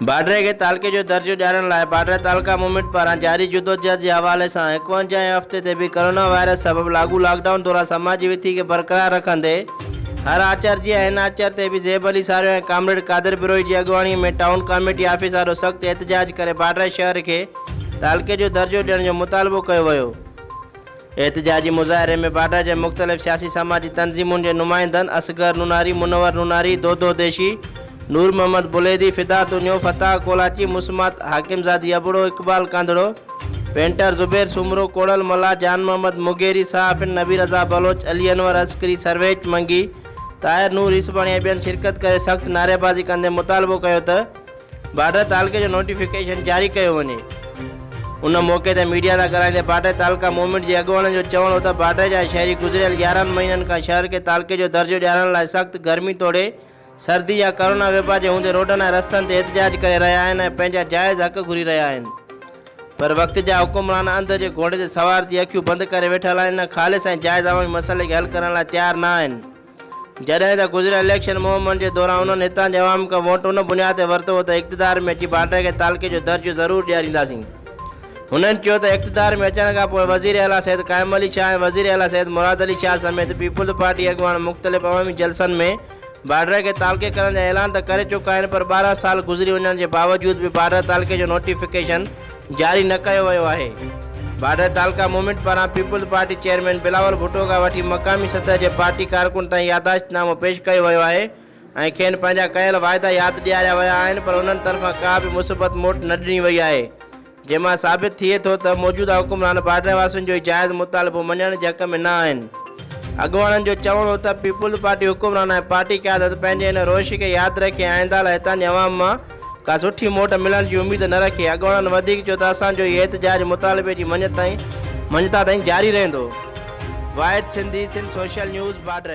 बाडरे के तालके जो दर्जो ॾियारण लाइ बाडरे तालका मूवमेंट पारां जारी जुदोजहद के हवाले से 51 हफ़्ते ते भी कोरोना वायरस सबब लागू लॉकडाउन दौरान समाजी विथी के बरकरार रखंदे हर आचार जी इन आचार ते भी ज़ेब अली सारो ऐं कामरेड कादिर बिरोही की अगवानी में टाउन कमेटी ऑफिस वारो सख्त एहतजाज करे बाडरे शहर के तालके जो दर्जो ॾियण जो मुतालबो कयो वियो। एहतजाजी मुज़ाहिरे में बाडरा के मुख्तलिफ़ सियासी समाजी तंजीमुन के नुमाइंदन असगर नूनारी, मुनवर नूनारी, दोदो देशी, नूर मोहम्मद बुलेदी, फिदा तुनियो, फताह कोलाची, मुस्मात हाकिमजादी अबड़ो, इकबाल कांदड़ो, पेंटर जुबैर सुमरो, कोड़ल मल्ला, जान मोहम्मद मुगेरी, साहफिन नबी रज़ा बलोच, अली अनवर अस्करी, सरवेज मंगी, ताहिर नूर ईसबाणी ऐं ॿियनि शिरकत करे सख्त नारेबाज़ी कंदे मुतालबो कयो त बाडर तालके जो नोटिफिकेशन जारी कयो वञे। उन मौके ते मीडिया सां ॻाल्हाईंदे बाडर तालका मूवमेंट जे अॻुवाणनि जो चवणु हो त बाडर जा शहरी गुज़िरियल 11 महीननि खां शहर के तालके जो दर्जो ॾियारण लाइ सख़्त गर्मी तोड़े सर्दी या कोरोना वेबा जे हूंदे रोडनि ऐं रस्तनि ते एहतजाज करे रहिया आहिनि ऐं पंहिंजा जाइज़ हक़ घुरी रहिया आहिनि। पर वक़्त जा हुकुमरान अंध जे घोड़े ते सवार थी अखियूं बंदि करे वेठल आहिनि, ख़ालिस ऐं जाइज़ अवामी मसइले खे हल करण लाइ तयारु न आहिनि। जॾहिं त गुज़िरियल इलेक्शन मुहिम जे दौरान उन्हनि हितां जे अवाम खां वोट उन बुनियाद ते वरितो त इक़्तिदार में अची बाडर के तालके जो दर्जो ज़रूरु ॾियारींदासीं। उन्हनि चयो त इक़्तिदार में अचण खां पोइ वज़ीर आला सैयद क़ाइम अली शाह ऐं वज़ीर आला सैयद मुराद अली शाह समेत पीपुल्स पार्टी अॻुवान मुख़्तलिफ़ अवामी जलसनि में बाडर के तालके करण जा ऐलान त करे चुका आहिनि, पर 12 साल गुज़री वञण जे बावजूद भी बाडर तालके जो नोटिफिकेशन जारी न कयो वियो आहे। बाडर तालका मूवमेंट पारां people's party chairman Bilawal Bhutto खां वठी मक़ामी सतह के पार्टी कारकुन ताईं यादाश्तनामो पेश कयो वियो आहे ऐं खेनि पंहिंजा कयल वाइदा यादि ॾियारिया विया आहिनि, पर उन्हनि तरफ़ां का बि मुसीबत मोट न ॾिनी वई आहे, जंहिंमां साबित थिए थो त मौजूदा हुकुमरान बाडर वासियुनि जो जाइज़ मुतालबो मञण जे हक़ में न आहिनि। अॻुवाणनि जो चवणु हो त पीपुल्स पार्टी हुकुमरान ऐं पार्टी क़यादत पंहिंजे इन रोश खे यादि रखे आईंदा लाइ हितां जे अवाम मां का सुठी मोट मिलण जी उम्मीद न रखे। अॻुवाणनि वधीक चयो त असांजो इहो एहतजाज मुतालबे जी मञता ताईं जारी रहंदो। Wahid Sindhi, Sindh social news, border.